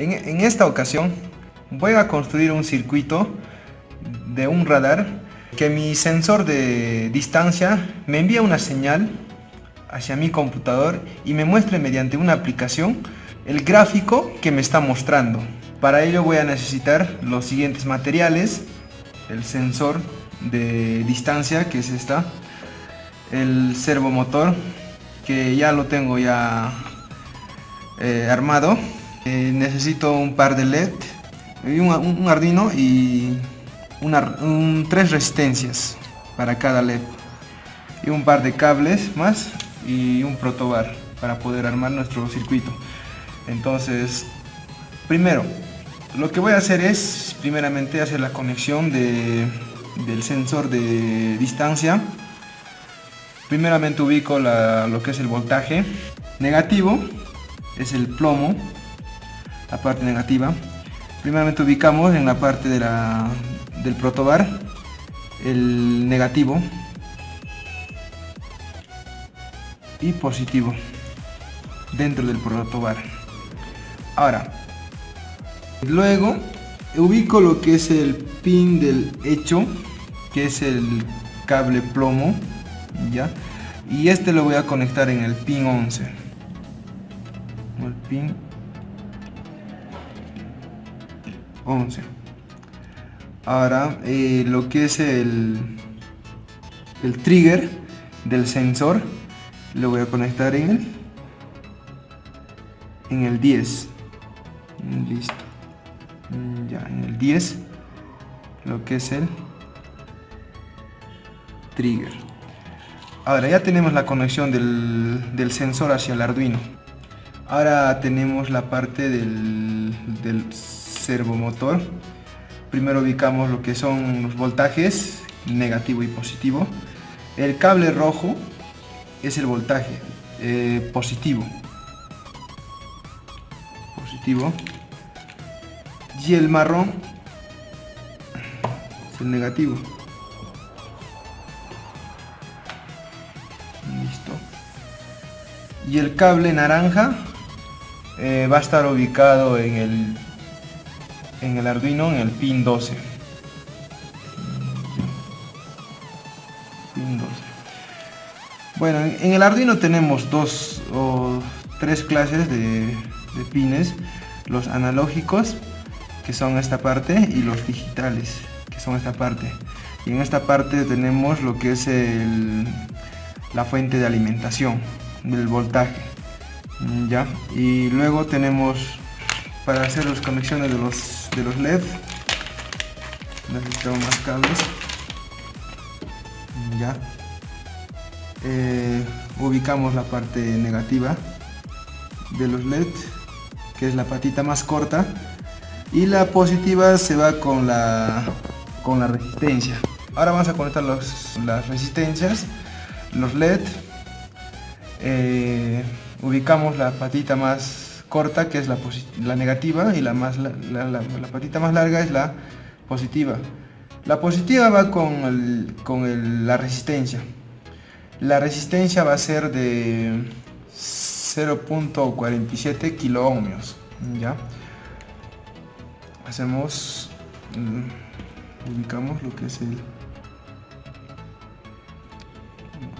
En esta ocasión voy a construir un circuito de un radar que mi sensor de distancia me envía una señal hacia mi computador y me muestre mediante una aplicación el gráfico que me está mostrando. Para ello voy a necesitar los siguientes materiales: el sensor de distancia, que es esta, el servomotor, que ya lo tengo armado. Necesito un par de LED, un Arduino y 3 resistencias para cada LED, y un par de cables más y un protobar para poder armar nuestro circuito. Entonces, primero lo que voy a hacer es primeramente hacer la conexión del sensor de distancia. Primeramente ubico lo que es el voltaje negativo, es el plomo, la parte negativa. Primeramente ubicamos en la parte del protobar el negativo y positivo dentro del protobar. Ahora, luego ubico lo que es el pin del hecho, que es el cable plomo, ¿ya? Y este lo voy a conectar en el pin 11. El pin 11. Ahora, lo que es el trigger del sensor lo voy a conectar en el 10. Listo. Ya, en el 10, lo que es el trigger. Ahora ya tenemos la conexión del sensor hacia el Arduino. Ahora tenemos la parte del servomotor. Primero ubicamos lo que son los voltajes negativo y positivo. El cable rojo es el voltaje positivo, y el marrón es el negativo. Listo. Y el cable naranja va a estar ubicado en el Arduino, en el pin 12. Pin 12. Bueno, en el Arduino tenemos 2 o 3 clases de pines: los analógicos, que son esta parte, y los digitales, que son esta parte. Y en esta parte tenemos lo que es la fuente de alimentación del voltaje, ¿ya? Y luego tenemos, para hacer las conexiones de los LED, necesitamos más cables, ¿ya? Ubicamos la parte negativa de los LED, que es la patita más corta, y la positiva se va con la resistencia. Ahora vamos a conectar las resistencias, los LED. Ubicamos la patita más corta, que es la negativa, y la patita más larga es la positiva. La positiva va con la resistencia. La resistencia va a ser de 0.47 kilo ohmios, ¿ya? Ubicamos lo que es el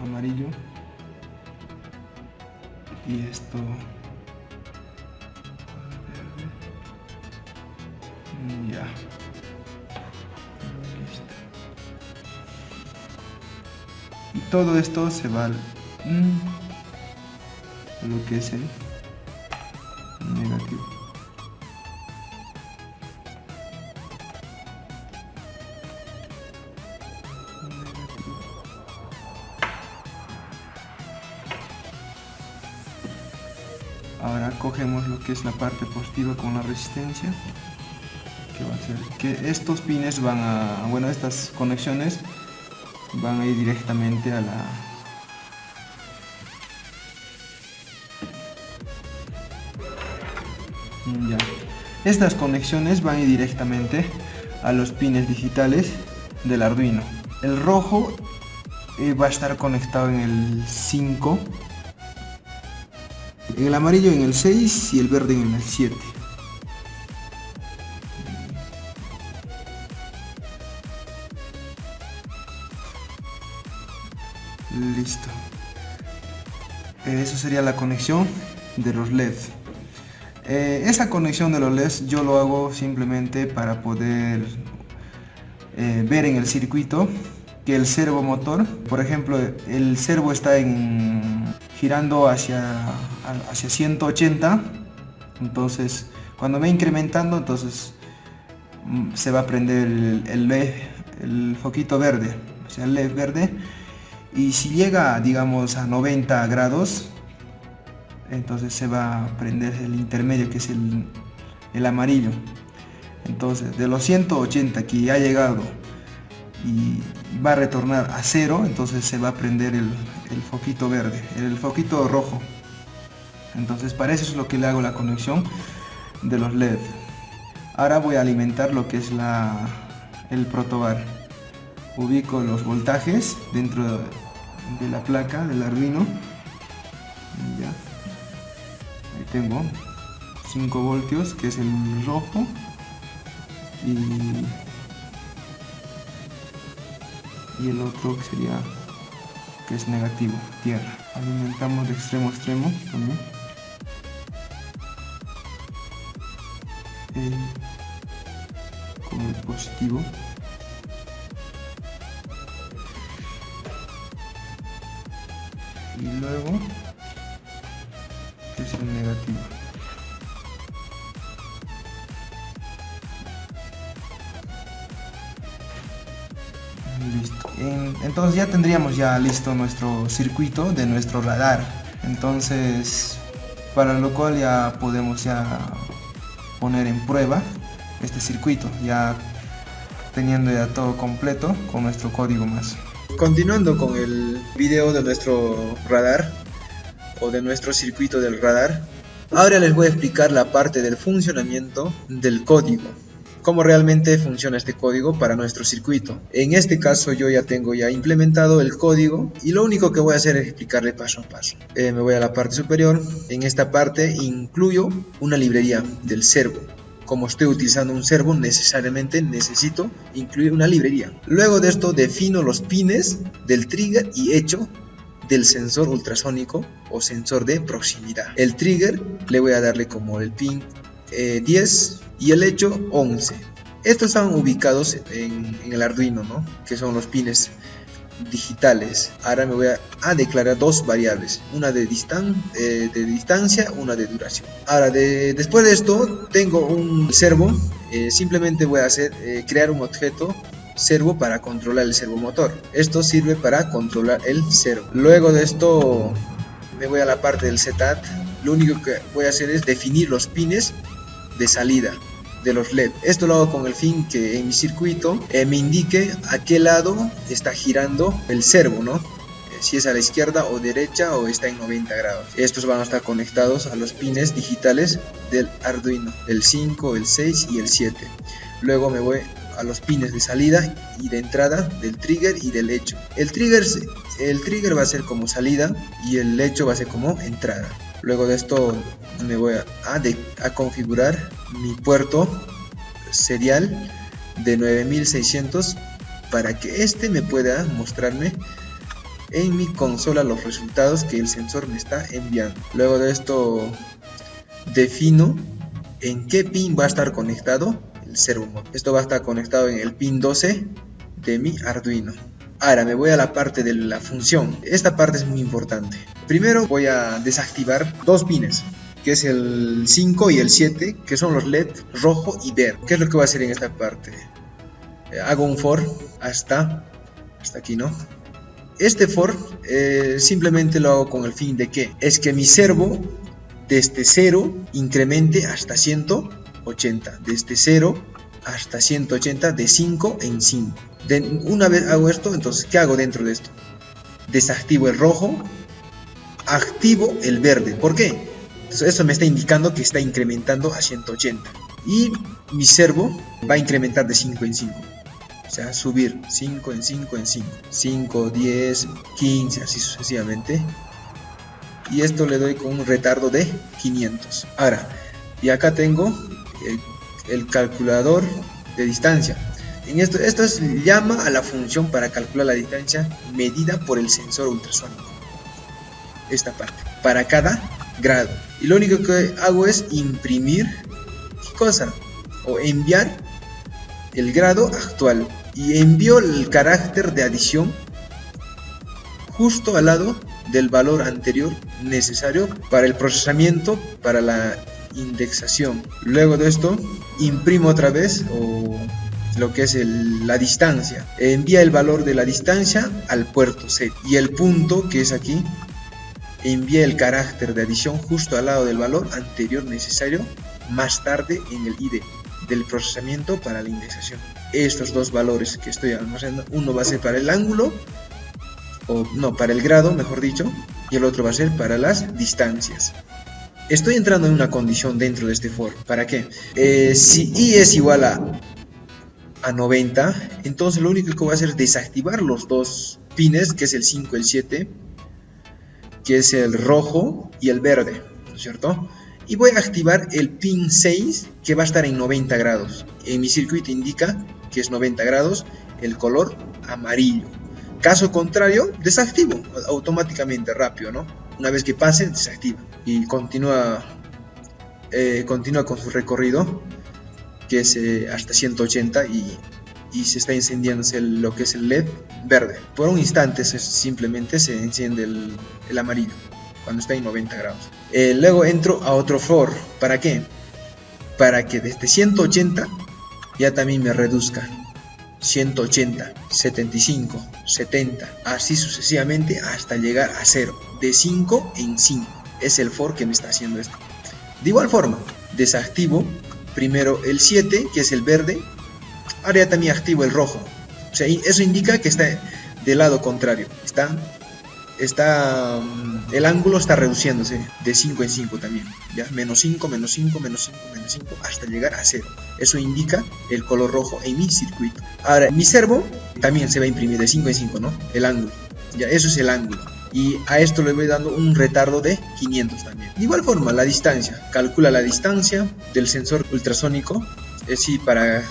amarillo, y esto verde, ya. Listo. Y todo esto se va a lo que es el negativo. Ahora cogemos lo que es la parte positiva con la resistencia, que va a ser que estos pines estas conexiones van a ir directamente a ya. Estas conexiones van a ir directamente a los pines digitales del Arduino. El rojo va a estar conectado en el 5, el amarillo en el 6 y el verde en el 7. Listo. Eso sería la conexión de los LED. Esa conexión de los LEDs yo lo hago simplemente para poder ver en el circuito que el servomotor, por ejemplo, el servo está girando hacia 180, entonces cuando va incrementando, entonces se va a prender el LED, el foquito verde, o sea, el LED verde, y si llega, digamos, a 90 grados, entonces se va a prender el intermedio, que es el amarillo. Entonces de los 180 que ya ha llegado y va a retornar a 0, entonces se va a prender el foquito verde, el foquito rojo. Entonces para eso es lo que le hago la conexión de los LED. Ahora voy a alimentar lo que es el protobar. Ubico los voltajes dentro de la placa del Arduino. Ya. Ahí tengo 5 voltios, que es el rojo, y el otro que sería, que es negativo, tierra. Alimentamos de extremo a extremo también. Con el positivo. Y luego es el negativo. Listo. Entonces ya tendríamos listo nuestro circuito de nuestro radar. Entonces, para lo cual ya podemos poner en prueba este circuito, ya teniendo ya todo completo con nuestro código más. Continuando con el video de nuestro radar o de nuestro circuito del radar, ahora les voy a explicar la parte del funcionamiento del código, cómo realmente funciona este código para nuestro circuito. En este caso yo ya tengo implementado el código y lo único que voy a hacer es explicarle paso a paso. Me voy a la parte superior. En esta parte incluyo una librería del servo. Como estoy utilizando un servo, necesariamente necesito incluir una librería. Luego de esto defino los pines del trigger y hecho del sensor ultrasónico o sensor de proximidad. El trigger le voy a darle como el pin 10 y el hecho 11. Estos están ubicados en el Arduino, ¿no? Que son los pines digitales. Ahora me voy a declarar dos variables, una de distancia, una de duración. Ahora después de esto tengo un servo. Simplemente voy a crear un objeto servo para controlar el servomotor. Esto sirve para controlar el servo. Luego de esto me voy a la parte del setup. Lo único que voy a hacer es definir los pines de salida de los LED. Esto lo hago con el fin que en mi circuito me indique a qué lado está girando el servo, ¿no? Si es a la izquierda o derecha o está en 90 grados. Estos van a estar conectados a los pines digitales del Arduino, el 5, el 6 y el 7. Luego me voy a los pines de salida y de entrada del trigger y del hecho. El trigger va a ser como salida y el hecho va a ser como entrada. Luego de esto me voy a configurar mi puerto serial de 9600 para que me pueda mostrarme en mi consola los resultados que el sensor me está enviando. Luego de esto defino en qué pin va a estar conectado el servomotor. Esto va a estar conectado en el pin 12 de mi Arduino. Ahora me voy a la parte de la función. Esta parte es muy importante. Primero voy a desactivar dos pines, que es el 5 y el 7, que son los LED rojo y verde. ¿Qué es lo que voy a hacer en esta parte? Hago un for hasta aquí, ¿no? Este for simplemente lo hago con el fin de que mi servo desde 0 incremente hasta 180. Desde 0 hasta 180 de 5 en 5. Una vez hago esto, entonces ¿qué hago dentro de esto? Desactivo el rojo, activo el verde. ¿Por qué? Entonces eso me está indicando que está incrementando a 180 y mi servo va a incrementar de 5 en 5, o sea, subir 5 en 5 en 5, 5, 10, 15, así sucesivamente, y esto le doy con un retardo de 500. Ahora, y acá tengo el calculador de distancia. Esto llama a la función para calcular la distancia medida por el sensor ultrasónico. Esta parte, para cada grado. Y lo único que hago es imprimir, ¿qué cosa? O enviar el grado actual. Y envío el carácter de adición justo al lado del valor anterior necesario para el procesamiento, para la indexación. Luego de esto, imprimo otra vez lo que es la distancia. Envía el valor de la distancia al puerto C. Y el punto, que es aquí, envía el carácter de adición justo al lado del valor anterior necesario más tarde en el ID del procesamiento para la indexación. Estos dos valores que estoy almacenando, uno va a ser para el ángulo, para el grado, mejor dicho, y el otro va a ser para las distancias. Estoy entrando en una condición dentro de este for. ¿Para qué? Si I es igual a 90, entonces lo único que voy a hacer es desactivar los dos pines, que es el 5 y el 7, que es el rojo y el verde, ¿no es cierto? Y voy a activar el pin 6, que va a estar en 90 grados. En mi circuito indica que es 90 grados el color amarillo. Caso contrario, desactivo automáticamente, rápido, ¿no? Una vez que pase, desactiva y continúa con su recorrido, que es hasta 180, y se está encendiendo lo que es el LED verde. Por un instante simplemente se enciende el amarillo cuando está en 90 grados. Luego entro a otro for. ¿Para qué? Para que desde 180 ya también me reduzca. 180, 75, 70, así sucesivamente hasta llegar a 0, de 5 en 5. Es el for que me está haciendo esto. De igual forma, desactivo primero el 7, que es el verde. Ahora ya también activo el rojo. O sea, eso indica que está del lado contrario. El ángulo está reduciéndose de 5 en 5 también, ¿ya? Menos 5, menos 5, menos 5, menos 5, hasta llegar a 0. Eso indica el color rojo en mi circuito. Ahora, mi servo también se va a imprimir de 5 en 5, ¿no? El ángulo, ya, eso es el ángulo. Y a esto le voy dando un retardo de 500 también. De igual forma, la distancia. Calcula la distancia del sensor ultrasónico, sí, para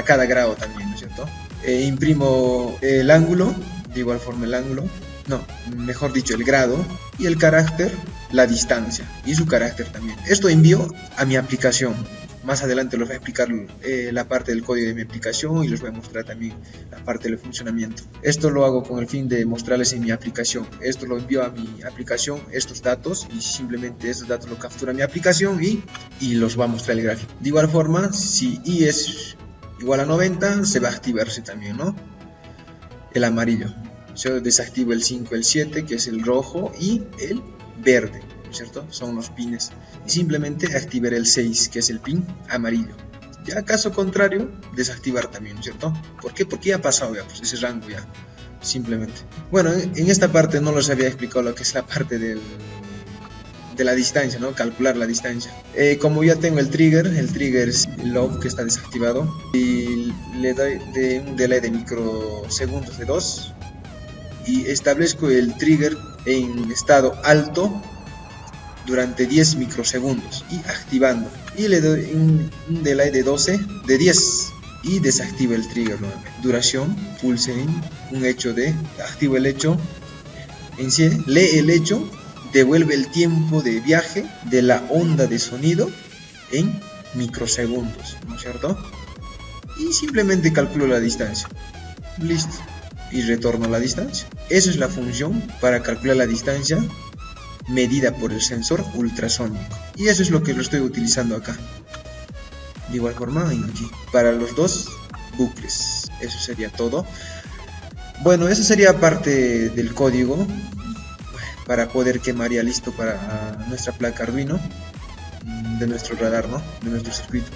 cada grado también, ¿no es cierto? Imprimo el ángulo, de igual forma el ángulo. No, mejor dicho, el grado y el carácter, la distancia y su carácter también. Esto envío a mi aplicación. Más adelante les voy a explicar la parte del código de mi aplicación y les voy a mostrar también la parte del funcionamiento. Esto lo hago con el fin de mostrarles en mi aplicación. Esto lo envío a mi aplicación, estos datos, y simplemente estos datos lo captura mi aplicación y los va a mostrar el gráfico. De igual forma, si I es igual a 90, se va a activarse también, ¿no? El amarillo. Yo desactivo el 5, el 7, que es el rojo, y el verde, ¿no es cierto? Son los pines. Y simplemente activar el 6, que es el pin amarillo. Ya caso contrario, desactivar también, ¿no es cierto? ¿Por qué? Porque ya ha pasado ya, pues, ese rango ya, simplemente. Bueno, en esta parte no les había explicado lo que es la parte de la distancia, ¿no? Calcular la distancia. Como ya tengo el trigger es el low, que está desactivado, y le doy un delay de microsegundos de 2. Y establezco el trigger en estado alto durante 10 microsegundos y activando. Y le doy un delay de 10 y desactivo el trigger nuevamente. Duración, pulse en un hecho activo el hecho en sí, lee el hecho, devuelve el tiempo de viaje de la onda de sonido en microsegundos, ¿no es cierto? Y simplemente calculo la distancia. Listo. Y retorno la distancia. Esa es la función para calcular la distancia medida por el sensor ultrasónico. Y eso es lo que lo estoy utilizando acá. De igual forma, aquí, para los dos bucles. Eso sería todo. Bueno, eso sería parte del código para poder quemar ya listo para nuestra placa Arduino de nuestro radar, ¿no? De nuestro circuito.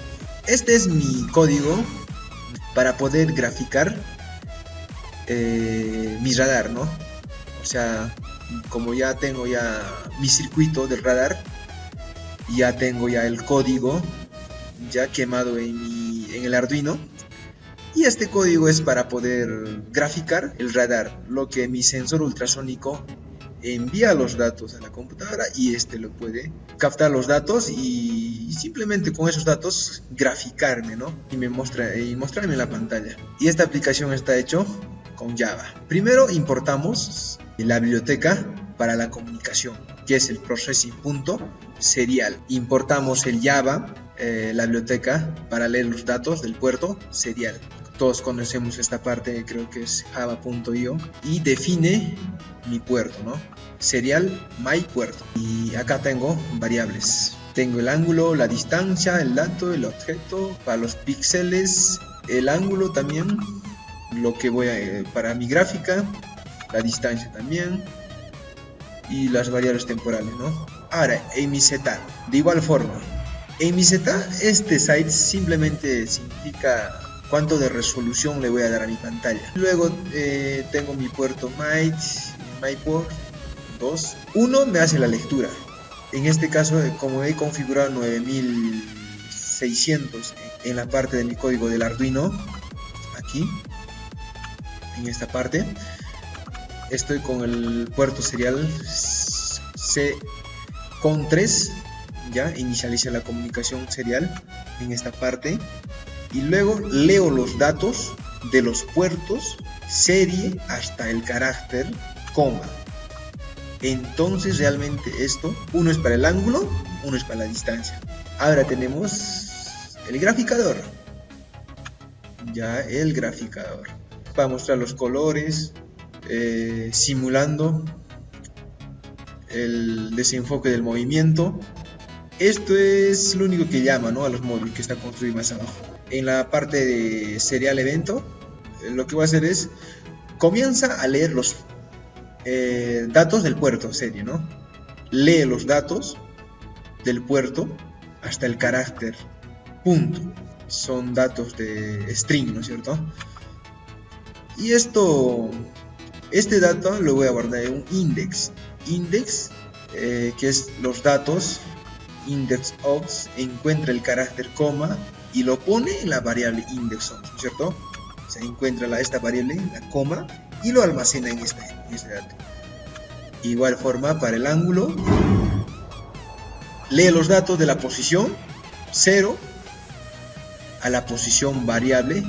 Este es mi código para poder graficar mi radar, ¿no? O sea, como ya tengo ya mi circuito del radar, ya tengo ya el código ya quemado en el Arduino, y este código es para poder graficar el radar, lo que mi sensor ultrasónico envía los datos a la computadora y este lo puede captar los datos y simplemente con esos datos graficarme, ¿no? Y mostrarme en la pantalla. Y esta aplicación está hecho con Java. Primero importamos la biblioteca para la comunicación, que es el processing.serial. Importamos el Java, la biblioteca para leer los datos del puerto serial. Todos conocemos esta parte, creo que es java.io, y define mi puerto, ¿no? Serial my puerto. Y acá tengo variables. Tengo el ángulo, la distancia, el dato, el objeto, para los píxeles, el ángulo también, lo que voy a para mi gráfica, la distancia también, y las variables temporales, ¿no? Ahora, en mi setup, de igual forma, en mi setup, este site simplemente significa cuánto de resolución le voy a dar a mi pantalla. Luego tengo mi puerto MyPort 2. Uno me hace la lectura. En este caso, como he configurado 9600 en la parte de mi código del Arduino, aquí, en esta parte, estoy con el puerto serial C3, ya inicializa la comunicación serial en esta parte. Y luego leo los datos de los puertos serie hasta el carácter coma. Entonces realmente esto, uno es para el ángulo, uno es para la distancia. Ahora tenemos el graficador. Ya el graficador. Para mostrar los colores, simulando el desenfoque del movimiento. Esto es lo único que llama, ¿no?, a los módulos que está construido más abajo. En la parte de serial evento, lo que voy a hacer es comienza a leer los datos del puerto serie, ¿no? Lee los datos del puerto hasta el carácter punto. Son datos de string, ¿no es cierto? Y este dato lo voy a guardar en un index. Index, que es los datos, index of, encuentra el carácter coma y lo pone en la variable index of, ¿no es cierto? Se encuentra esta variable, la coma, y lo almacena en este dato. Igual forma para el ángulo, lee los datos de la posición 0 a la posición variable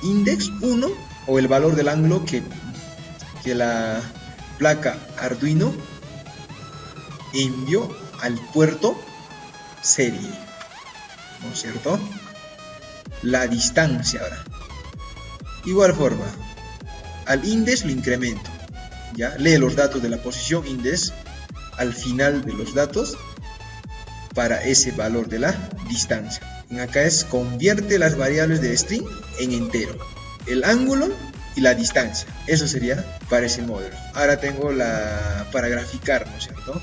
index 1 o el valor del ángulo que la placa Arduino envió al puerto serie, ¿no es cierto? La distancia ahora. Igual forma, al index lo incremento, ya lee los datos de la posición index al final de los datos para ese valor de la distancia. En acá es convierte las variables de string en entero, el ángulo y la distancia. Eso sería para ese módulo. Ahora tengo para graficar, ¿no es cierto?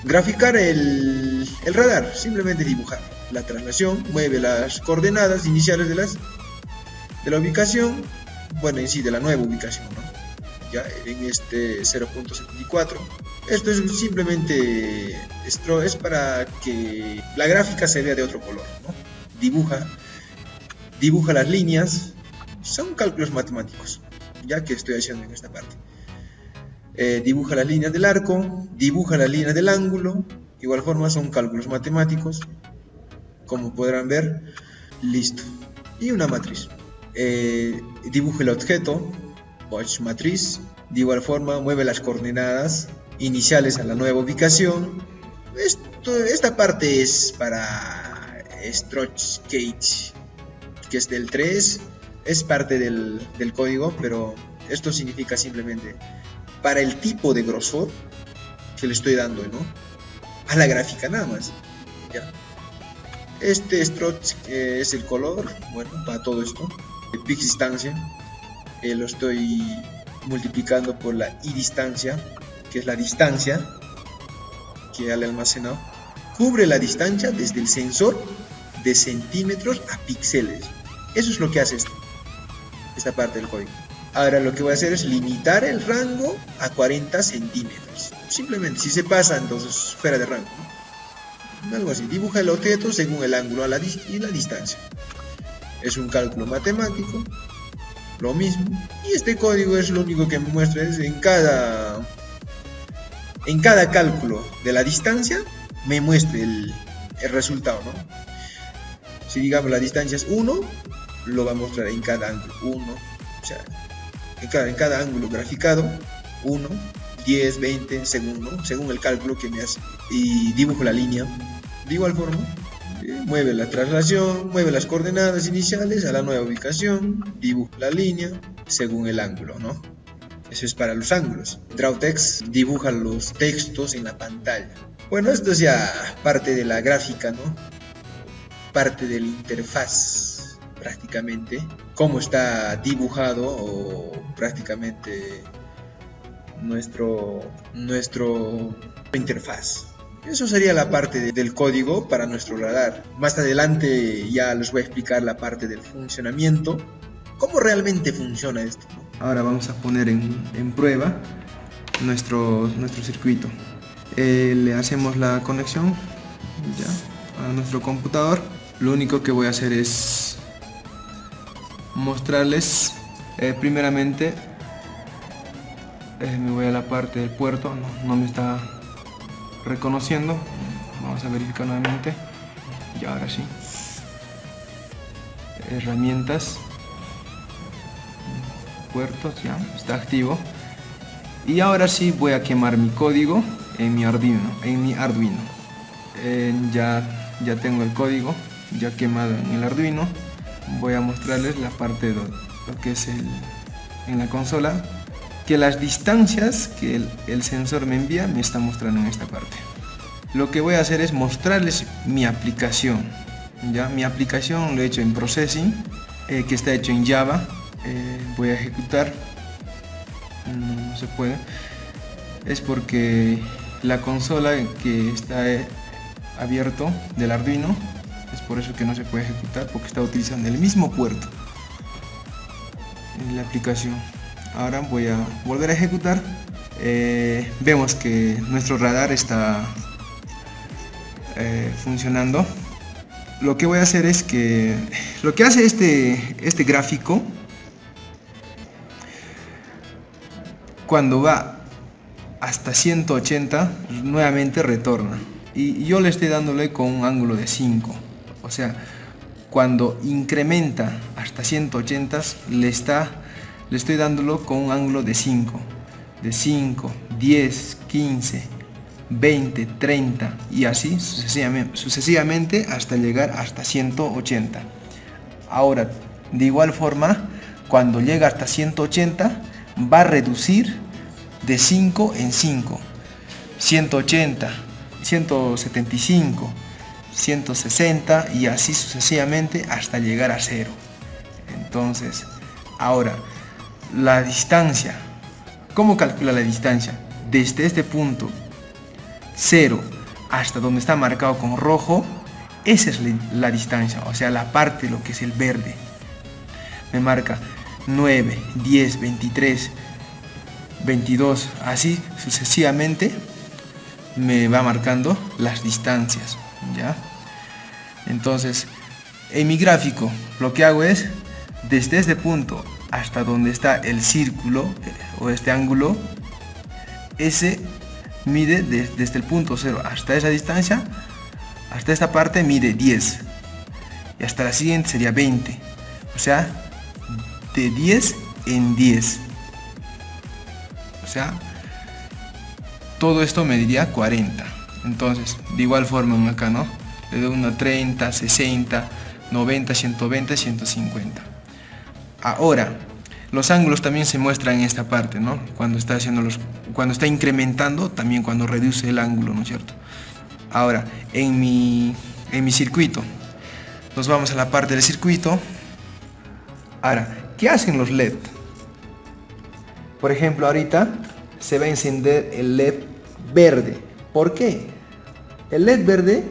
Graficar el radar, simplemente dibujar la traslación, mueve las coordenadas iniciales de la ubicación, bueno, en sí de la nueva ubicación, ¿no? Ya en este 0.74. Esto es simplemente es para que la gráfica se vea de otro color, ¿no? Dibuja las líneas, son cálculos matemáticos, ya que estoy haciendo en esta parte. Dibuja las líneas del arco, dibuja las líneas del ángulo, igual forma son cálculos matemáticos, como podrán ver, listo. Y una matriz, dibuja el objeto, watch matriz, de igual forma mueve las coordenadas iniciales a la nueva ubicación. Esta parte es para Strochgate, que es del 3, es parte del código, pero esto significa simplemente para el tipo de grosor que le estoy dando, ¿no?, a la gráfica nada más, ¿ya? Este stroke es el color, bueno, para todo esto. El pix distancia lo estoy multiplicando por la y distancia, que es la distancia que al almacenado. Cubre la distancia desde el sensor de centímetros a píxeles. Eso es lo que hace esta parte del código. Ahora lo que voy a hacer es limitar el rango a 40 centímetros. Simplemente, si se pasa, entonces fuera de rango, ¿no? Algo así. Dibuja el objeto según el ángulo y la distancia. Es un cálculo matemático. lo mismo. Y este código es lo único que me muestra, es en cada cálculo de la distancia me muestre el resultado, ¿no? Si digamos la distancia es 1, lo va a mostrar en cada ángulo 1, o sea, en cada ángulo graficado 1, 10, 20, según el cálculo que me hace. Y dibujo la línea de igual forma. Mueve la traslación, mueve las coordenadas iniciales a la nueva ubicación, dibujo la línea según el ángulo, ¿no? Eso es para los ángulos. DrawText dibuja los textos en la pantalla. Bueno, esto es ya parte de la gráfica, ¿no? Parte de la interfaz, prácticamente. Cómo está dibujado o prácticamente nuestro interfaz. Eso sería la parte del código para nuestro radar. Más adelante ya les voy a explicar la parte del funcionamiento. ¿Cómo realmente funciona esto? Ahora vamos a poner en prueba nuestro circuito. Le hacemos la conexión ya a nuestro computador. Lo único que voy a hacer es mostrarles primeramente. Me voy a la parte del puerto, no me está reconociendo. Vamos a verificar nuevamente. Y ahora sí. Herramientas. Puertos, ya está activo. Y ahora sí voy a quemar mi código en mi Arduino. Ya tengo el código ya quemado en el Arduino. Voy a mostrarles la parte de lo que es en la consola, que las distancias que el sensor me envía me está mostrando en esta parte. Lo que voy a hacer es mostrarles mi aplicación. Ya mi aplicación lo he hecho en Processing, que está hecho en Java. Voy a ejecutar. No se puede. Es porque la consola que está abierto del Arduino, es por eso que no se puede ejecutar, porque está utilizando el mismo puerto en la aplicación. Ahora voy a volver a ejecutar. Vemos que nuestro radar está funcionando. Lo que voy a hacer es que lo que hace este gráfico, cuando va hasta 180 nuevamente retorna, y yo le estoy dándole con un ángulo de 5, o sea, cuando incrementa hasta 180 le estoy dándolo con un ángulo de 5, 10, 15, 20, 30 y así sucesivamente hasta llegar hasta 180. Ahora, de igual forma, cuando llega hasta 180 va a reducir de 5 en 5, 180, 175, 160 y así sucesivamente hasta llegar a 0. Entonces, ahora, la distancia. ¿Cómo calcula la distancia? Desde este punto 0 hasta donde está marcado con rojo, esa es la distancia, o sea, la parte de lo que es el verde. Me marca 9, 10, 23, 22, así sucesivamente me va marcando las distancias, ¿ya? Entonces, en mi gráfico lo que hago es, desde este punto hasta donde está el círculo o este ángulo, ese mide desde el punto 0 hasta esa distancia, hasta esta parte mide 10 y hasta la siguiente sería 20, o sea, de 10 en 10, o sea, todo esto mediría 40. Entonces, de igual forma acá, ¿no? Le doy una 30, 60, 90, 120, 150. Ahora, los ángulos también se muestran en esta parte, ¿no? Cuando está incrementando, también cuando reduce el ángulo, ¿no es cierto? Ahora, en mi circuito, nos vamos a la parte del circuito. Ahora, ¿qué hacen los LED? Por ejemplo, ahorita se va a encender el LED verde. ¿Por qué? El LED verde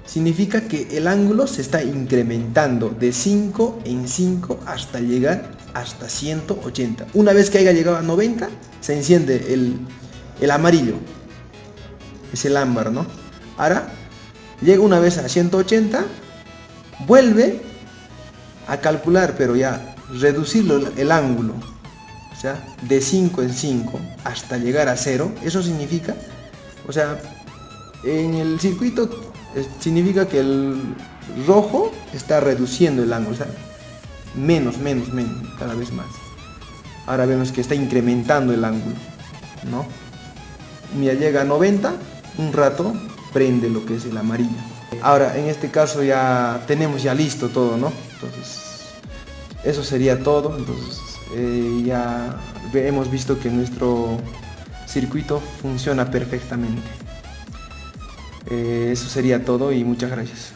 significa que el ángulo se está incrementando de 5 en 5 hasta llegar hasta 180. Una vez que haya llegado a 90, se enciende el amarillo. Es el ámbar, ¿no? Ahora, llega una vez a 180, vuelve a calcular, pero ya reducirlo el ángulo, o sea, de 5 en 5 hasta llegar a 0, eso significa, o sea, en el circuito significa que el rojo está reduciendo el ángulo, o sea, menos, cada vez más. Ahora vemos que está incrementando el ángulo, ¿no? Mira, llega a 90, un rato prende lo que es el amarillo. Ahora, en este caso ya tenemos ya listo todo, ¿no? Entonces, eso sería todo. Entonces, ya hemos visto que nuestro circuito funciona perfectamente. Eso sería todo y muchas gracias.